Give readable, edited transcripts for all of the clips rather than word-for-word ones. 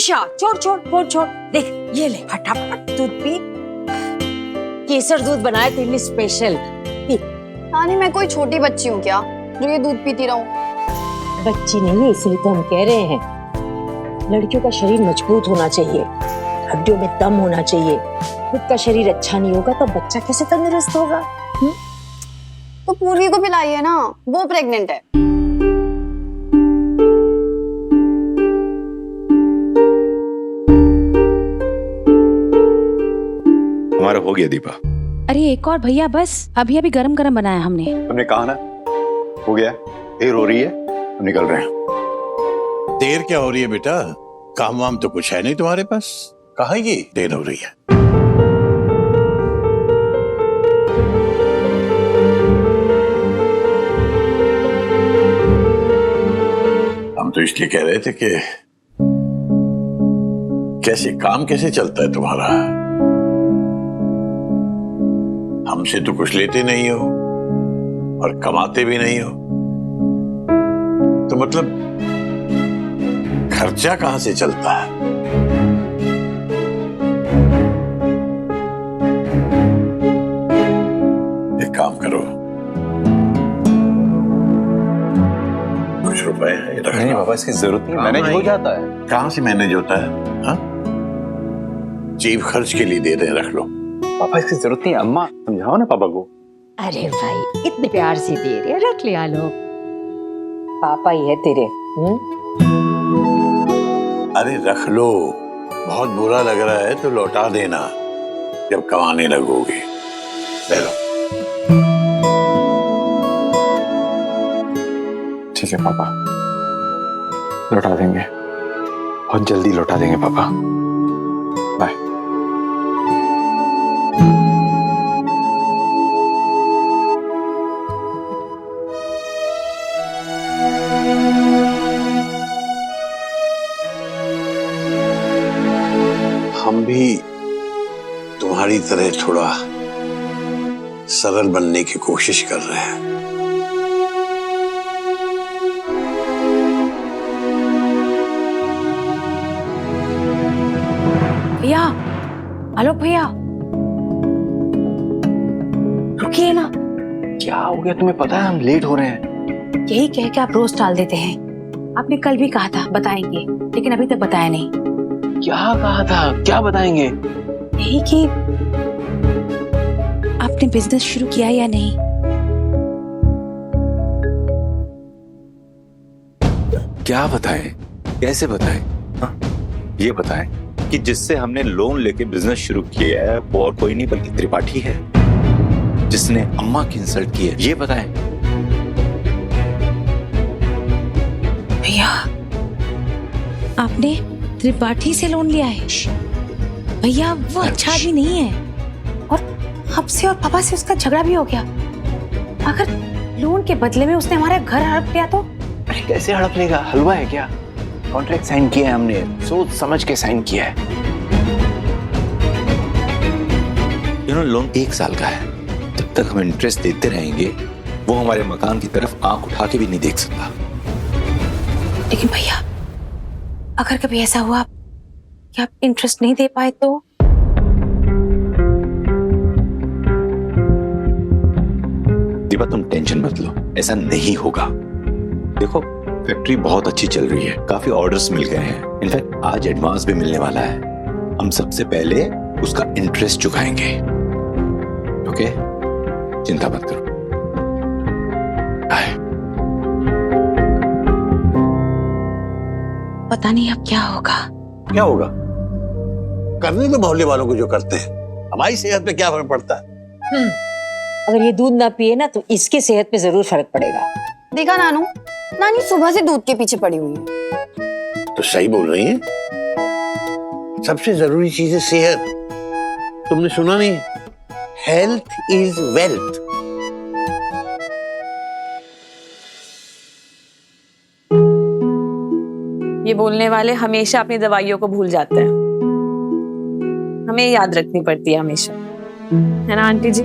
ईशा छोड़ छोड़ फोन छोड़, देख ये ले फटाफट दूध पी। केसर दूध बनाया तेरे लिए स्पेशल, पी। नानी मैं कोई छोटी बच्ची हूँ क्या जो ये दूध पीती रहूं? बच्ची नहीं है इसलिए तो हम कह रहे हैं, लड़कियों का शरीर मजबूत होना चाहिए, हड्डियों में दम होना चाहिए। खुद का शरीर अच्छा नहीं होगा तो बच्चा कैसे तंदुरुस्त होगा? तो पूर्वी को पिलाइए ना, वो प्रेग्नेंट है। हमारा हो गया दीपा। अरे एक और भैया, बस अभी अभी गरम गरम बनाया हमने। तुमने कहा ना हो गया, देर हो रही है, हम निकल रहे हैं। देर क्या हो रही है बेटा, काम वाम तो कुछ है नहीं तुम्हारे पास, कहाँ ये देर हो रही है? हम तो इसलिए कह रहे थे कि कैसे काम कैसे चलता है तुम्हारा, हमसे तो कुछ लेते नहीं हो और कमाते भी नहीं हो, तो मतलब खर्चा कहां से चलता है? एक काम करो, कुछ रुपए हैं ये रख लो। नहीं बाबा, इसकी जरूरत नहीं, मैनेज हो जाता है। कहां से मैनेज होता है? हाँ, जेब खर्च के लिए दे रहे हैं, रख लो। पापा इसकी जरूरत नहीं, अम्मा समझाओ ना पापा को। अरे भाई इतने प्यार से दे रहे, रख लिया लो, पापा ही है तेरे। अरे रख लो, बहुत बुरा लग रहा है तो लौटा देना जब कमाने लगोगे। ले लो। ठीक है पापा, लौटा देंगे, बहुत जल्दी लौटा देंगे पापा। बाय। हम भी तुम्हारी तरह थोड़ा सरल बनने की कोशिश कर रहे हैं। भैया, आलोक भैया, रुकिए ना। क्या हो गया, तुम्हें पता है हम लेट हो रहे हैं। यही कह के आप रोज टाल देते हैं। आपने कल भी कहा था बताएंगे, लेकिन अभी तक बताया नहीं। क्या कहा था, क्या बताएंगे? यही कि आपने बिजनेस शुरू किया या नहीं। क्या बताएं, कैसे बताएं? हाँ? ये बताएं कि जिससे हमने लोन लेके बिजनेस शुरू किया है वो और कोई नहीं बल्कि त्रिपाठी है, जिसने अम्मा की इंसल्ट की है, ये बताएं। भैया, आपने त्रिपाठी से लोन लिया है? भैया वो अच्छा आदमी नहीं है, और आपसे और पापा से उसका झगड़ा भी हो गया। अगर लोन के बदले में उसने हमारा घर हड़प लिया तो? अरे कैसे हड़प लेगा, हलवा है क्या? कॉन्ट्रैक्ट साइन किया है हमने, सोच समझ के साइन किया है। लोन 1 साल का है, जब तक हम इंटरेस्ट देते रहेंगे वो हमारे मकान की तरफ आंख उठा के भी नहीं देख सकता। लेकिन भैया, अगर कभी ऐसा हुआ कि आप इंटरेस्ट नहीं दे पाए तो? दीपा तुम टेंशन मत लो, ऐसा नहीं होगा। देखो फैक्ट्री बहुत अच्छी चल रही है, काफी ऑर्डर्स मिल गए हैं, इनफैक्ट आज एडवांस भी मिलने वाला है। हम सबसे पहले उसका इंटरेस्ट चुकाएंगे। ओके, चिंता मत करो। पता नहीं अब क्या होगा। क्या होगा? करने तो मोहल्ले वालों को जो करते हैं, हमारी सेहत पे क्या फर्क पड़ता है? अगर ये दूध ना पिए ना तो इसकी सेहत पे जरूर फर्क पड़ेगा। देखा नानू, नानी सुबह से दूध के पीछे पड़ी हुई है। तो सही बोल रही है, सबसे जरूरी चीज है सेहत। तुमने सुना नहीं, हेल्थ इज वेल्थ। ये बोलने वाले हमेशा अपनी दवाइयों को भूल जाते हैं, हमें याद रखनी पड़ती है हमेशा, है ना आंटी जी?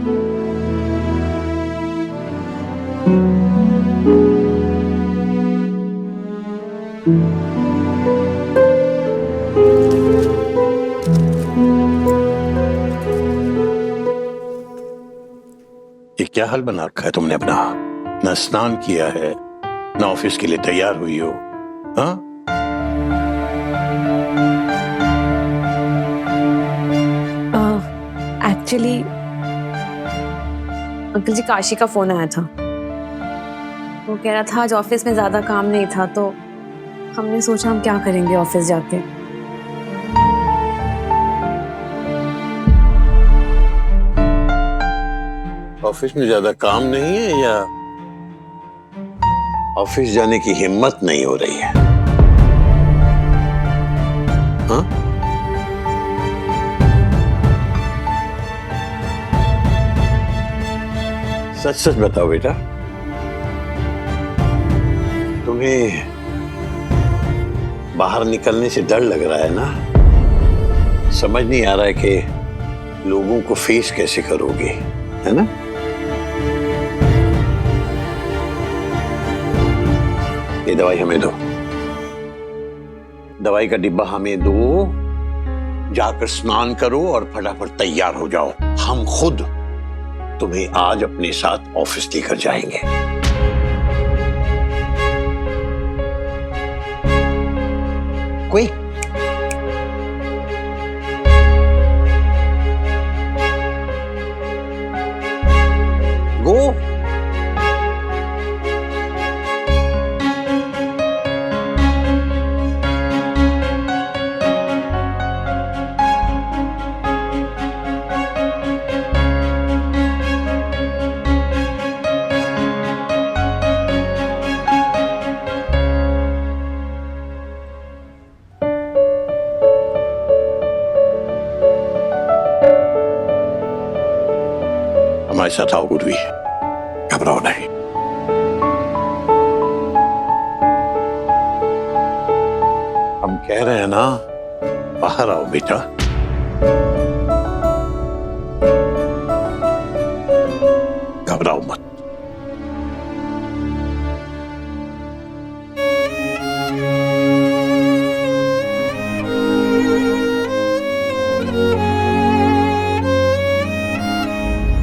क्या हाल बना रखा है तुमने अपना? ना स्नान किया है, ना ऑफिस के लिए तैयार हुई हो। हाँ, एक्चुअली अंकल जी काशी का फोन आया था। वो कह रहा था आज ऑफिस में ज्यादा काम नहीं था, तो हमने सोचा हम क्या करेंगे ऑफिस जाके। ऑफिस में ज्यादा काम नहीं है या ऑफिस जाने की हिम्मत नहीं हो रही है? हाँ? सच सच बताओ बेटा, तुम्हें बाहर निकलने से डर लग रहा है ना? समझ नहीं आ रहा है कि लोगों को फेस कैसे करोगे, है ना? ये दवाई हमें दो, दवाई का डिब्बा हमें दो, जाकर स्नान करो और फटाफट तैयार हो जाओ। हम खुद तुम्हें आज अपने साथ ऑफिस लेकर जाएंगे। कोई गो। हमारे साथ आओ गुरवी, घबराओ नहीं। हम कह रहे हैं ना, बाहर आओ बेटा। घबराओ मत।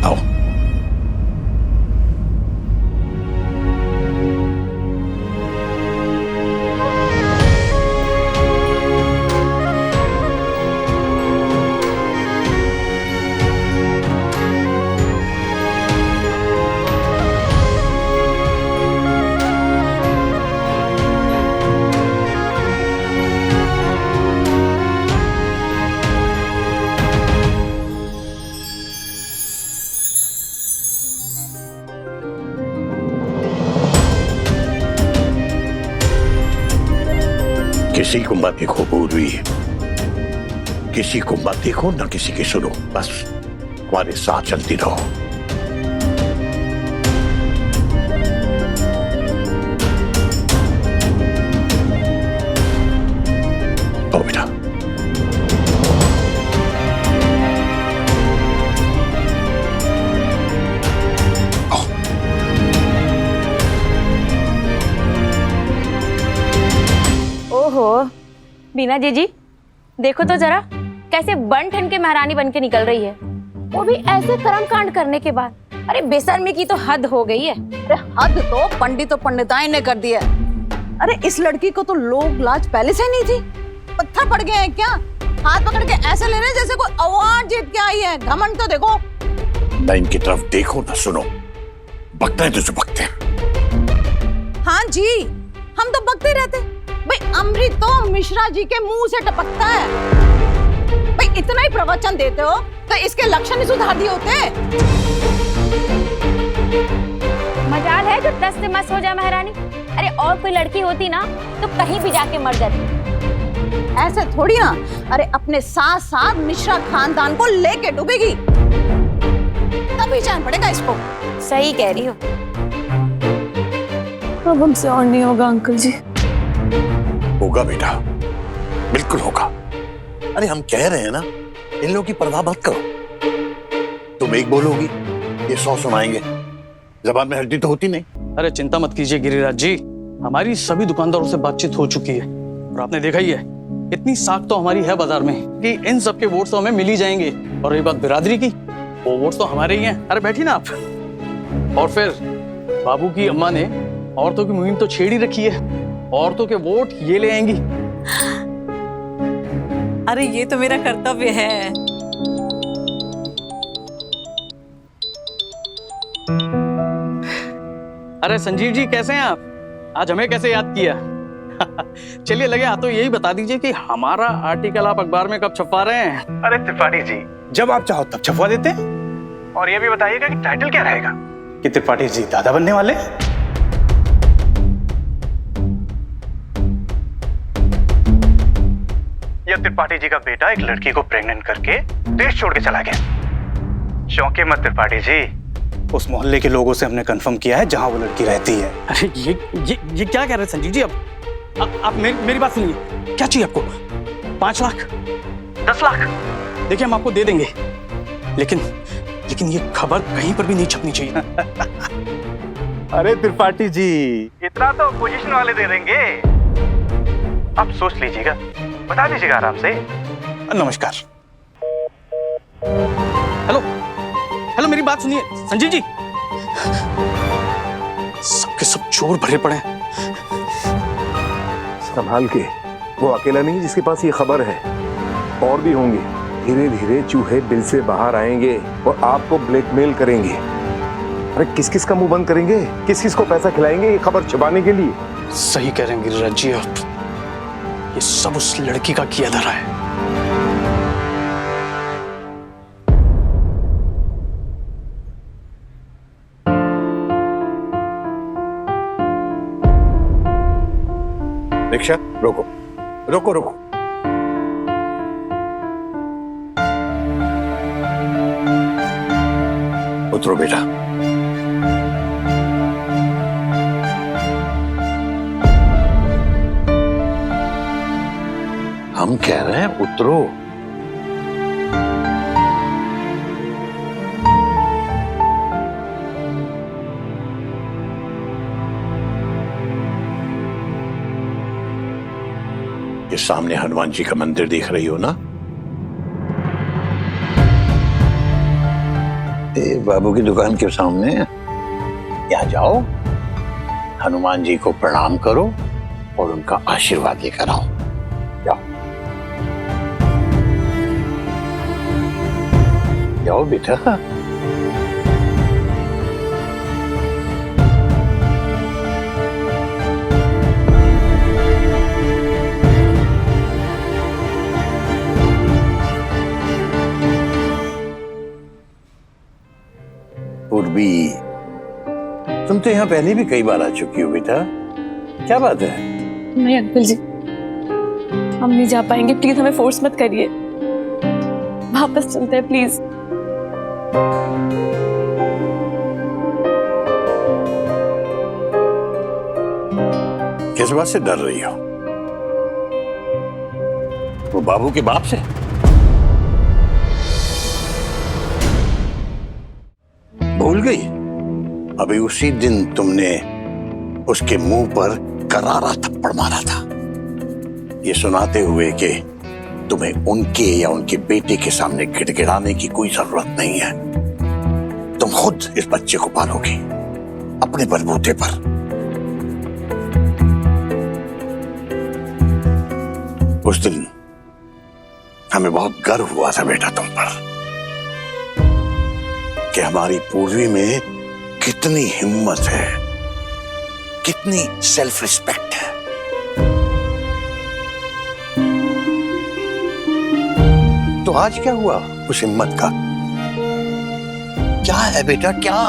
आओ। किसी को मत देखो पूर्वी, किसी को मत देखो, ना किसी की सुनो, बस हमारे साथ चलती रहो। आओ बेटा। ओहो, बीना जीजी देखो तो जरा कैसे बन ठन के महारानी बन के निकल रही है, वो भी ऐसे कर्म कांड करने के बाद। अरे बेशर्मी की तो हद हो गई है। अरे हद तो पंडित और पंडिताई ने कर दिया। अरे इस लड़की को तो लोग लाज पहले से नहीं थी। पत्थर पड़ गए हैं क्या? हाथ पकड़ के ऐसे ले रहे जैसे कोई अवार्ड जीत के आई है। घमंड तो देखो। ना इनकी तरफ देखो ना सुनो, बकते हैं तो बकते हैं। हाँ जी, हम तो बकते रहते भाई। अमृत तो मिश्रा जी के मुंह से टपकता है भाई। इतना ही प्रवचन देते हो तो इसके लक्षण ही सुधार दिए होते। मजाल है जो 10 से मस हो जाए महारानी। अरे और कोई लड़की होती ना तो कहीं भी जाके मर जाती। ऐसे थोड़ी ना। अरे अपने साथ साथ मिश्रा खानदान को लेके डूबेगी, तभी जान पड़ेगा इसको। सही कह रही हो। अब हमसे और नहीं होगा अंकल जी। होगा बेटा, बिल्कुल होगा। अरे हम कह रहे हैं ना, इन लोगों की परवाह मत करो। तुम एक बोलोगी, ये 100 सुनाएंगे। जबान में हड्डी तो होती नहीं। अरे चिंता मत कीजिए गिरिराज जी, हमारी सभी दुकानदारों से बातचीत हो चुकी है और आपने देखा ही है, इतनी साख तो हमारी है बाजार में कि इन सब के वोट्स तो हमें मिल ही जाएंगे। और रही बात बिरादरी की, वो वोट्स तो हमारे ही हैं। अरे बैठी ना आप। और फिर बाबू की अम्मा ने औरतों की मुहिम तो छेड़ ही रखी है। औरतों के वोट ये ले आएंगी। अरे ये तो मेरा कर्तव्य है। अरे संजीव जी, कैसे हैं आप? आज हमें कैसे याद किया? चलिए लगे हाथ तो यही बता दीजिए कि हमारा आर्टिकल आप अखबार में कब छपवा रहे हैं? अरे त्रिपाठी जी, जब आप चाहो तब छपवा देते हैं। और ये भी बताइएगा कि टाइटल क्या रहेगा? कि त्रिपाठी जी दादा बनने वाले? या त्रिपाठी जी का बेटा एक लड़की को प्रेग्नेंट करके देश छोड़ के चला गया? चौंके मत त्रिपाठी जी, उस मोहल्ले के लोगों से हमने कंफर्म किया है जहां वो लड़की रहती है। अरे ये क्या कह रहे हैं संजीव जी? अब आप मेरी बात सुनिए। क्या चाहिए आपको? 5 लाख, 10 लाख? देखिए हम आपको दे देंगे, लेकिन ये खबर कहीं पर भी नहीं छपनी चाहिए। अरे त्रिपाठी जी, इतना तो पोजीशन वाले दे देंगे। आप सोच लीजिएगा, बता दीजिएगा आराम से। नमस्कार। हेलो, मेरी बात सुनिए संजीव जी। सबके सब चोर भरे पड़े हैं। संभाल के, वो अकेला नहीं जिसके पास ये खबर है, और भी होंगे। धीरे धीरे चूहे बिल से बाहर आएंगे और आपको ब्लैकमेल करेंगे। अरे किस किस का मुंह बंद करेंगे, किस किस को पैसा खिलाएंगे ये खबर छुपाने के लिए? सही कह रहे हैं गिरिराज जी, आप ये सब उस लड़की का किया धरा है। रिक्शा रोको रोको रोको। उतरो बेटा। हम कह रहे हैं उतरो। ये सामने हनुमान जी का मंदिर देख रही हो ना? बाबू की दुकान के सामने। यहाँ जाओ, हनुमान जी को प्रणाम करो और उनका आशीर्वाद लेकर आओ। जाओ जाओ बेटा। पूर्वी, तुम तो यहाँ पहले भी कई बार आ चुकी हो बेटा, क्या बात है? नहीं अंकल जी, हम नहीं जा पाएंगे। प्लीज हमें फोर्स मत करिए, वापस चलते हैं प्लीज। किस बात से डर रही हो? वो बाबू के बाप से? भूल गई? अभी उसी दिन तुमने उसके मुंह पर करारा थप्पड़ मारा था, ये सुनाते हुए कि तुम्हें उनके या उनके बेटे के सामने गिड़गिड़ाने की कोई जरूरत नहीं है। तुम खुद इस बच्चे को पालोगे अपने बलबूते पर। उस दिन हमें बहुत गर्व हुआ था बेटा तुम पर, कि हमारी पूर्वी में कितनी हिम्मत है, कितनी सेल्फ रिस्पेक्ट है। तो आज क्या हुआ उस हिम्मत का? क्या है बेटा, क्या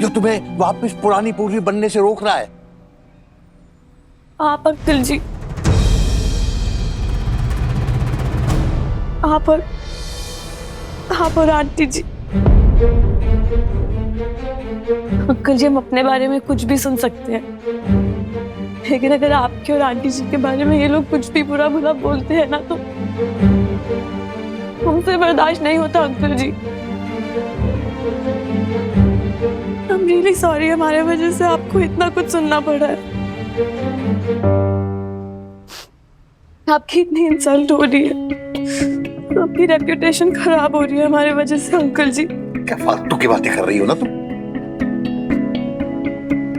जो तुम्हें वापस पुरानी पूर्वी बनने से रोक रहा है? आप अंकल जी, आप और आंटी जी। अंकल जी, हम अपने बारे में कुछ भी सुन सकते हैं, लेकिन अगर आपके और आंटी जी के बारे में ये लोग कुछ भी बुरा भला बोलते हैं ना, तो हमसे बर्दाश्त नहीं होता uncle ji. I'm really sorry, हमारे वजह से आपको इतना कुछ सुनना पड़ा है। आपकी इतनी इंसल्ट हो रही है, आपकी रेप्यूटेशन खराब हो रही है हमारे वजह से अंकल जी। क्या फालतू की बातें कर रही हो ना तुम?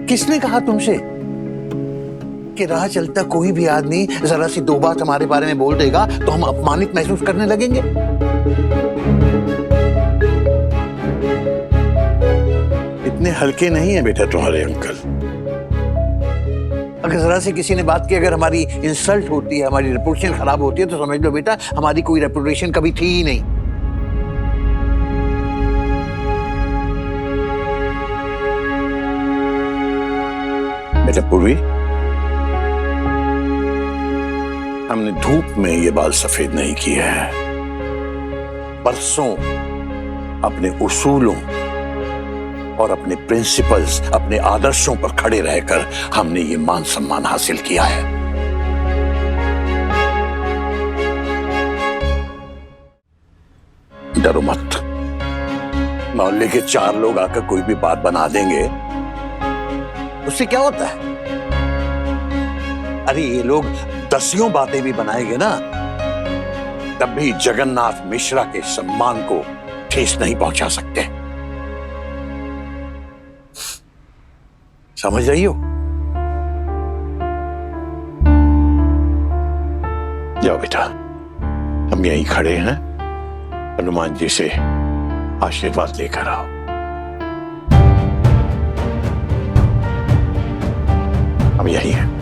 किसने कहा तुमसे कि राह चलता कोई भी आदमी जरा सी दो बात हमारे बारे में बोल देगा तो हम अपमानित महसूस करने लगेंगे? इतने हल्के नहीं है बेटा तुम्हारे अंकल। अगर जरा से किसी ने बात की, अगर हमारी इंसल्ट होती है, हमारी रेपुटेशन खराब होती है, तो समझ लो बेटा हमारी कोई रेपुटेशन कभी थी ही नहीं। बेटा पूर्वी, हमने धूप में ये बाल सफेद नहीं किए हैं। बरसों अपने उसूलों और अपने प्रिंसिपल्स, अपने आदर्शों पर खड़े रहकर हमने ये मान सम्मान हासिल किया है। डरो मत। मोहल्ले के 4 लोग आकर कोई भी बात बना देंगे, उससे क्या होता है? अरे ये लोग 10 बातें भी बनाएंगे ना, तब भी जगन्नाथ मिश्रा के सम्मान को ठेस नहीं पहुंचा सकते। समझ रही हो? जाओ बेटा, हम यहीं खड़े हैं, हनुमान जी से आशीर्वाद लेकर आओ। हम यहीं हैं।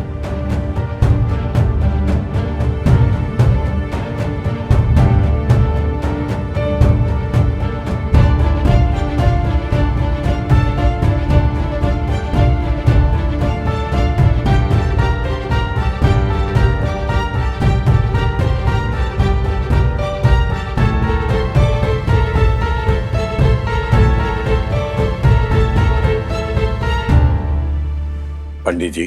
पंडित जी,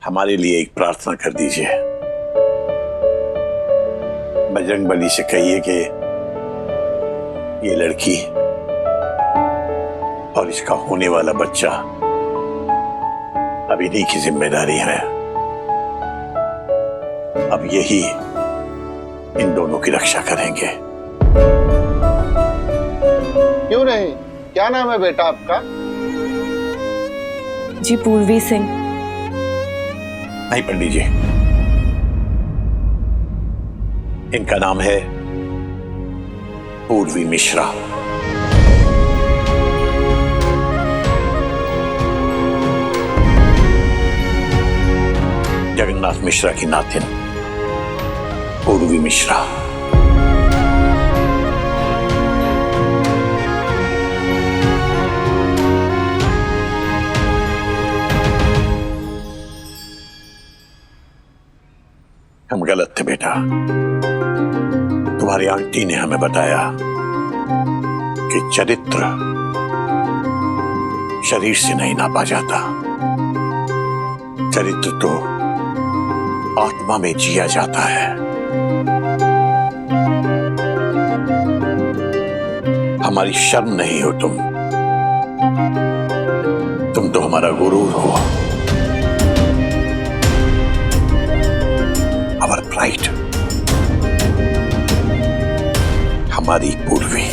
हमारे लिए एक प्रार्थना कर दीजिए। बजरंगबली से कहिए कि ये लड़की और इसका होने वाला बच्चा अब इन्हीं की जिम्मेदारी है। अब यही इन दोनों की रक्षा करेंगे। क्यों नहीं? क्या नाम है बेटा आपका? जी पूर्वी सिंह। नहीं पंडित जी, इनका नाम है पूर्वी मिश्रा। जगन्नाथ मिश्रा की नातिन पूर्वी मिश्रा। हम गलत थे बेटा। तुम्हारी आंटी ने हमें बताया कि चरित्र शरीर से नहीं नापा जाता, चरित्र तो आत्मा में जिया जाता है। हमारी शर्म नहीं हो तुम तो हमारा गुरूर हो, our pride, हमारी पूर्वी।